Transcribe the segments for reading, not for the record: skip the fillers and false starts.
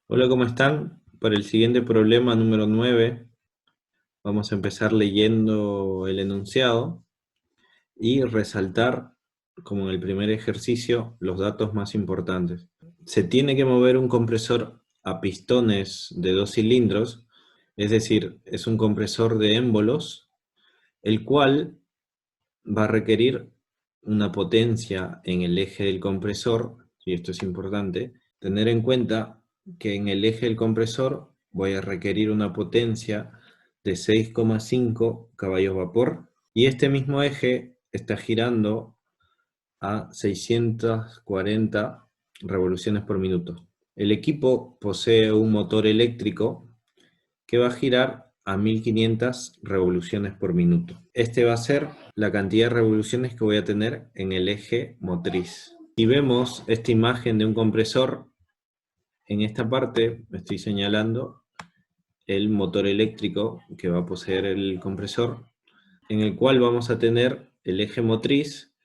Hola, ¿cómo están? Para el siguiente problema número 9, vamos a empezar leyendo el enunciado y resaltar, como en el primer ejercicio, los datos más importantes. Se tiene que mover un compresor a pistones de 2 cilindros, es decir, es un compresor de émbolos, el cual va a requerir una potencia en el eje del compresor, y esto es importante, tener en cuenta que en el eje del compresor voy a requerir una potencia de 6,5 caballos vapor, y este mismo eje está girando a 640 revoluciones por minuto. El equipo posee un motor eléctrico que va a girar a 1500 revoluciones por minuto. Este va a ser la cantidad de revoluciones que voy a tener en el eje motriz. Si vemos esta imagen de un compresor, en esta parte estoy señalando el motor eléctrico que va a poseer el compresor, en el cual vamos a tener el eje motriz,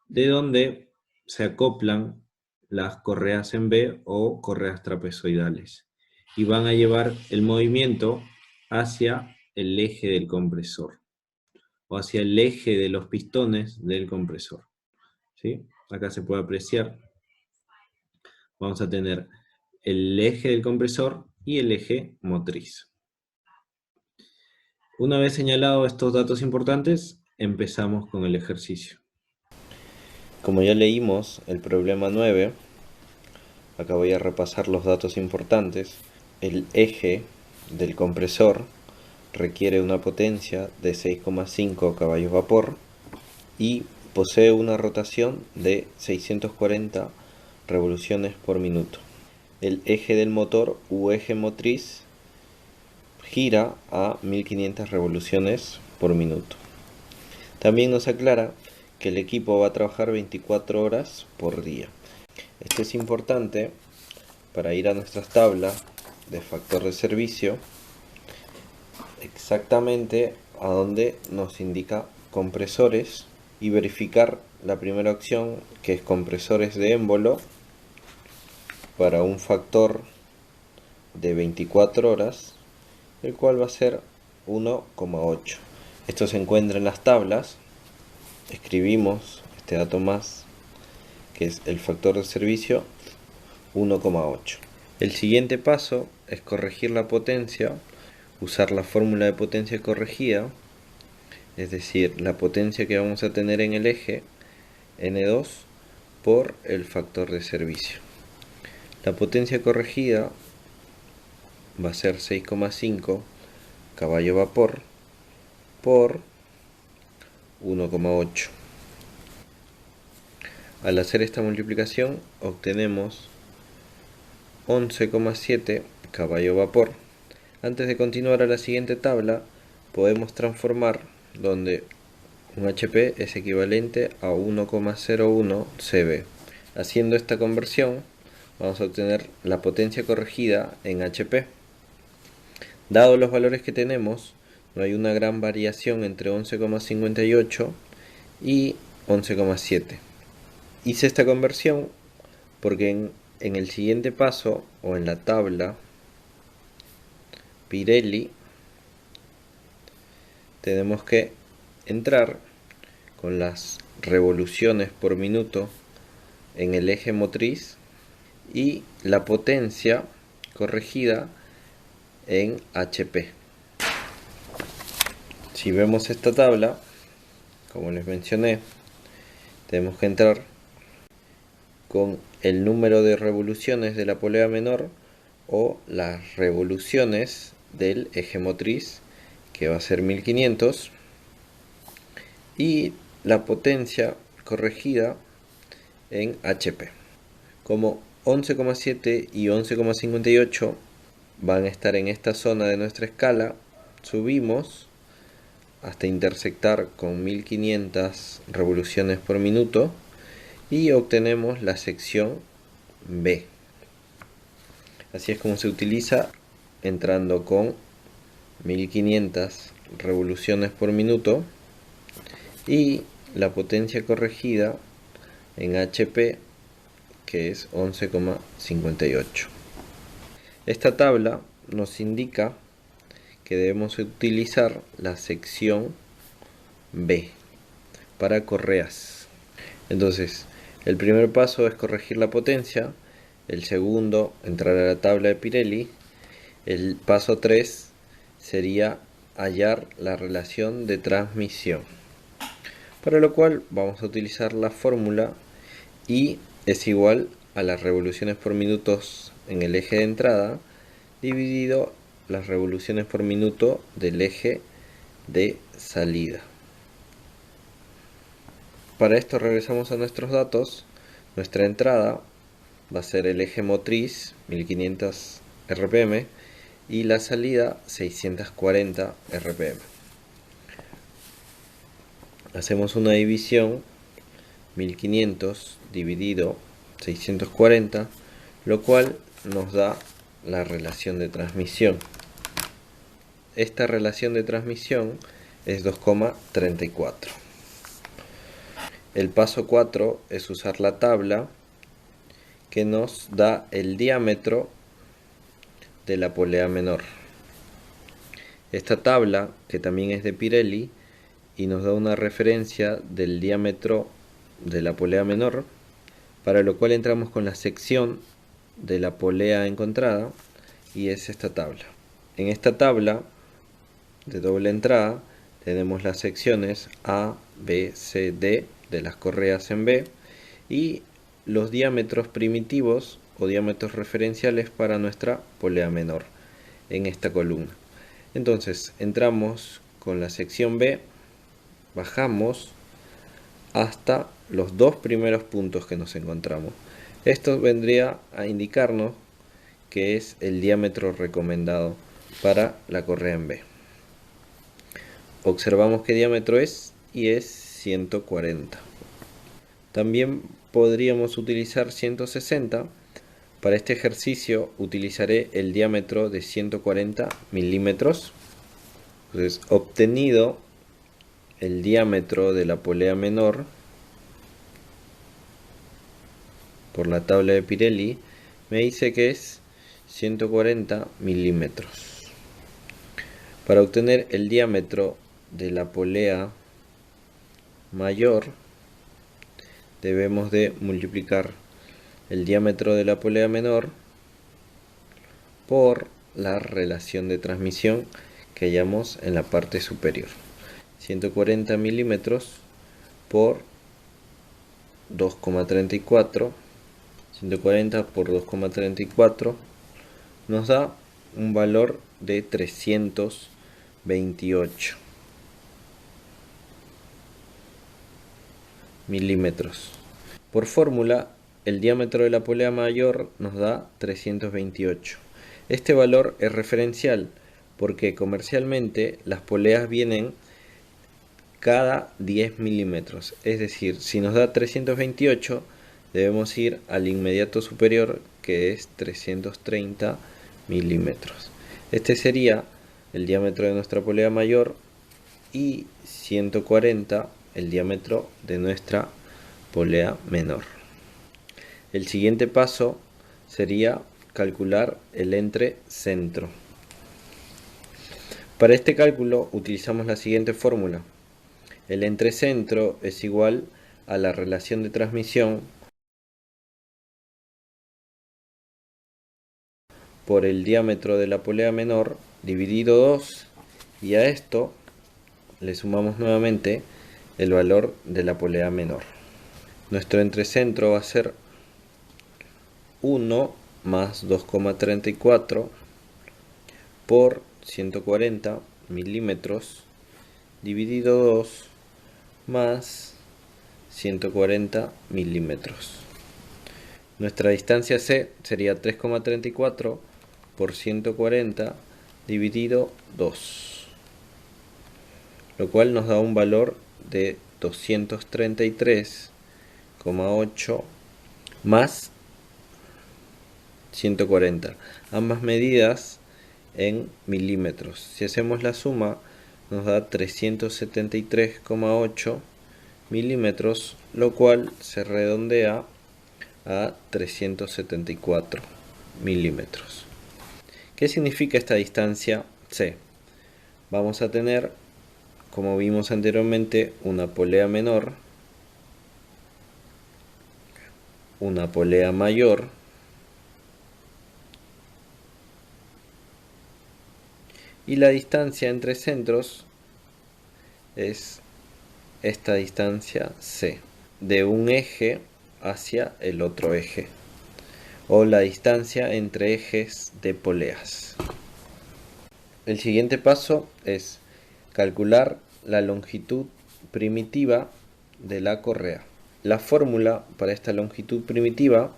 de donde se acoplan las correas en V o correas trapezoidales, y van a llevar el movimiento hacia el eje del compresor o hacia el eje de los pistones del compresor. ¿Sí? Acá se puede apreciar. Vamos a tener el eje del compresor y el eje motriz. Una vez señalados estos datos importantes, empezamos con el ejercicio. Como ya leímos el problema 9, acá voy a repasar los datos importantes. El eje del compresor requiere una potencia de 6,5 caballos vapor y posee una rotación de 640 revoluciones por minuto. El eje del motor u eje motriz gira a 1500 revoluciones por minuto. También nos aclara que el equipo va a trabajar 24 horas por día. Esto es importante para ir a nuestras tablas de factor de servicio exactamente a donde nos indica compresores y verificar la primera opción, que es compresores de émbolo, para un factor de 24 horas, el cual va a ser 1,8. Esto se encuentra en las tablas. Escribimos este dato más, que es el factor de servicio 1,8. El siguiente paso es corregir la potencia, usar la fórmula de potencia corregida, es decir, la potencia que vamos a tener en el eje, N2, por el factor de servicio. La potencia corregida va a ser 6,5 caballo vapor por 1,8. Al hacer esta multiplicación obtenemos 11,7 caballo vapor. Antes de continuar a la siguiente tabla, podemos transformar donde un HP es equivalente a 1,01 CV. Haciendo esta conversión vamos a obtener la potencia corregida en HP. Dados los valores que tenemos, no hay una gran variación entre 11,58 y 11,7. Hice esta conversión porque en el siguiente paso, o en la tabla Pirelli, tenemos que entrar con las revoluciones por minuto en el eje motriz y la potencia corregida en HP. Si vemos esta tabla, como les mencioné, tenemos que entrar con el número de revoluciones de la polea menor o las revoluciones del eje motriz, que va a ser 1500, y la potencia corregida en HP. Como 11,7 y 11,58 van a estar en esta zona de nuestra escala, subimos hasta intersectar con 1500 revoluciones por minuto y obtenemos la sección B. Así es como se utiliza, entrando con 1500 revoluciones por minuto y la potencia corregida en HP, que es 11,58. Esta tabla nos indica que debemos utilizar la sección B para correas. Entonces, el primer paso es corregir la potencia, el segundo, entrar a la tabla de Pirelli, el paso 3 sería hallar la relación de transmisión, para lo cual vamos a utilizar la fórmula I es igual a las revoluciones por minutos en el eje de entrada dividido las revoluciones por minuto del eje de salida. Para esto regresamos a nuestros datos. Nuestra entrada va a ser el eje motriz 1500 RPM y la salida 640 RPM. Hacemos una división, 1500 dividido 640, lo cual nos da la relación de transmisión. Esta relación de transmisión es 2,34. El paso 4 es usar la tabla que nos da el diámetro de la polea menor. Esta tabla, que también es de Pirelli, y nos da una referencia del diámetro de la polea menor, para lo cual entramos con la sección de la polea encontrada, y es esta tabla. En esta tabla de doble entrada tenemos las secciones A, B, C, D de las correas en B y los diámetros primitivos o diámetros referenciales para nuestra polea menor en esta columna. Entonces entramos con la sección B, bajamos hasta los dos primeros puntos que nos encontramos. Esto vendría a indicarnos que es el diámetro recomendado para la correa en B. Observamos qué diámetro es y es 140. También podríamos utilizar 160. Para este ejercicio utilizaré el diámetro de 140 milímetros. Entonces, obtenido el diámetro de la polea menor por la tabla de Pirelli, me dice que es 140 milímetros. Para obtener el diámetro de la polea mayor, debemos de multiplicar el diámetro de la polea menor por la relación de transmisión que hallamos en la parte superior. 140 milímetros por 2,34. 140 por 2,34 nos da un valor de 328 milímetros. Por fórmula, el diámetro de la polea mayor nos da 328. Este valor es referencial porque comercialmente las poleas vienen cada 10 milímetros. Es decir, si nos da 328, debemos ir al inmediato superior, que es 330 milímetros. Este sería el diámetro de nuestra polea mayor y 140 el diámetro de nuestra polea menor. El siguiente paso sería calcular el entrecentro. Para este cálculo utilizamos la siguiente fórmula. El entrecentro es igual a la relación de transmisión por el diámetro de la polea menor dividido 2, y a esto le sumamos nuevamente el valor de la polea menor. Nuestro entrecentro va a ser 1 más 2,34 por 140 milímetros dividido 2 más 140 milímetros. Nuestra distancia C sería 3,34 por 140 dividido 2, lo cual nos da un valor de 233,8 más 140, ambas medidas en milímetros. Si hacemos la suma, nos da 373,8 milímetros, lo cual se redondea a 374 milímetros. ¿Qué significa esta distancia C? Vamos a tener, como vimos anteriormente, una polea menor, una polea mayor y la distancia entre centros es esta distancia C, de un eje hacia el otro eje, o la distancia entre ejes de poleas. El siguiente paso es calcular la longitud primitiva de la correa. La fórmula para esta longitud primitiva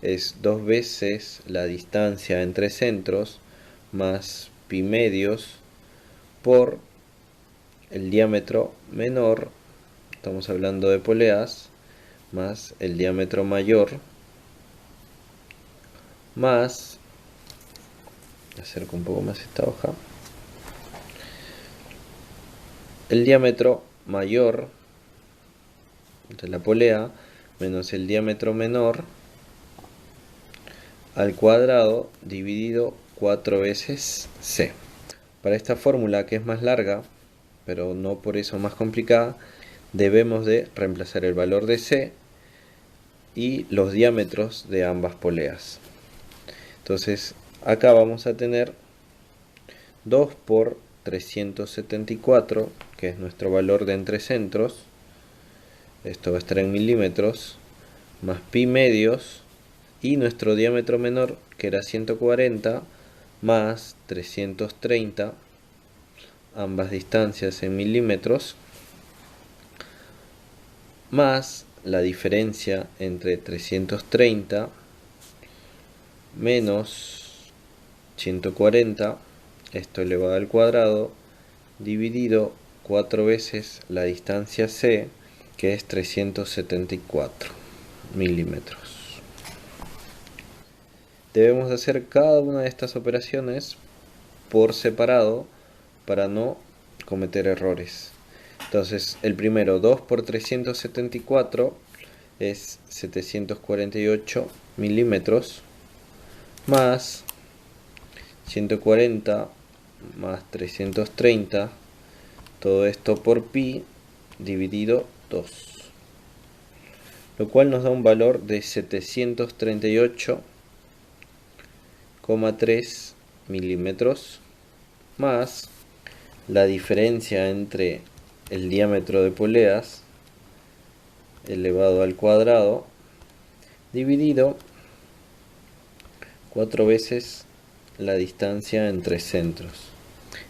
es 2 veces la distancia entre centros más pi medios por el diámetro menor, estamos hablando de poleas, más el diámetro mayor, más, acerco un poco más esta hoja, el diámetro mayor de la polea menos el diámetro menor al cuadrado dividido 4 veces C. Para esta fórmula, que es más larga, pero no por eso más complicada, debemos de reemplazar el valor de C y los diámetros de ambas poleas. Entonces acá vamos a tener 2 por 374, que es nuestro valor de entre centros, esto va a estar en milímetros, más pi medios, y nuestro diámetro menor, que era 140, más 330, ambas distancias en milímetros, más la diferencia entre 330 menos 140, esto elevado al cuadrado, dividido 4 veces la distancia C, que es 374 milímetros. Debemos hacer cada una de estas operaciones por separado para no cometer errores. Entonces, el primero, 2 por 374 es 748 milímetros, más 140 más 330, todo esto por pi dividido 2, lo cual nos da un valor de 738,3 milímetros, más la diferencia entre el diámetro de poleas elevado al cuadrado dividido 4 veces la distancia entre centros.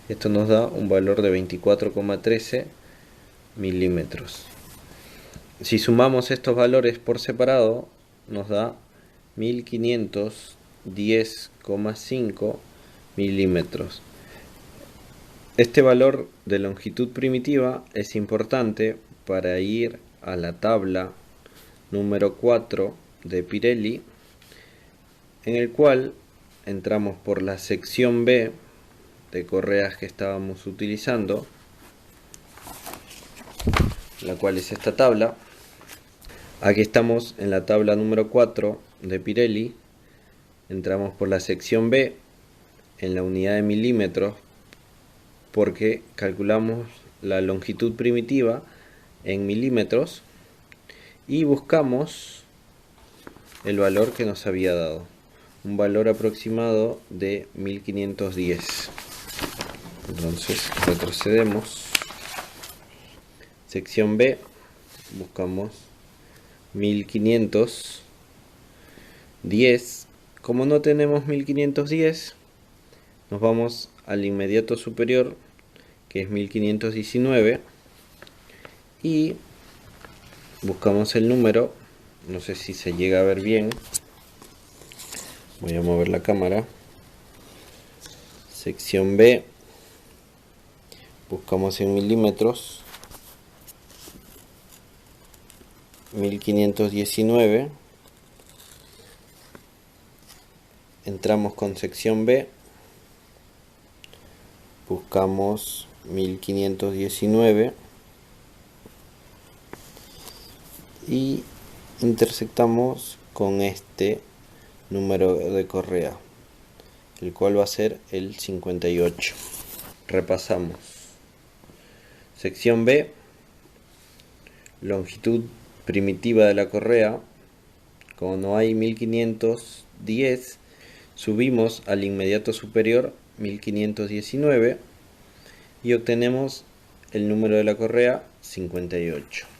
Esto nos da un valor de 24,13 milímetros. Si sumamos estos valores por separado, nos da 1510,5 milímetros. Este valor de longitud primitiva es importante para ir a la tabla número 4 de Pirelli, en el cual entramos por la sección B de correas que estábamos utilizando, la cual es esta tabla. Aquí estamos en la tabla número 4 de Pirelli, entramos por la sección B en la unidad de milímetros, porque calculamos la longitud primitiva en milímetros y buscamos el valor que nos había dado, un valor aproximado de 1510. Entonces retrocedemos, sección B, buscamos 1510. Como no tenemos 1510, nos vamos al inmediato superior, que es 1519, y buscamos el número. No sé si se llega a ver bien, voy a mover la cámara. Sección B, buscamos en milímetros 1519, entramos con sección B, buscamos 1519 y intersectamos con este número de correa, el cual va a ser el 58. Repasamos. Sección B, longitud primitiva de la correa. Como no hay 1510, subimos al inmediato superior 1519 y obtenemos el número de la correa 58.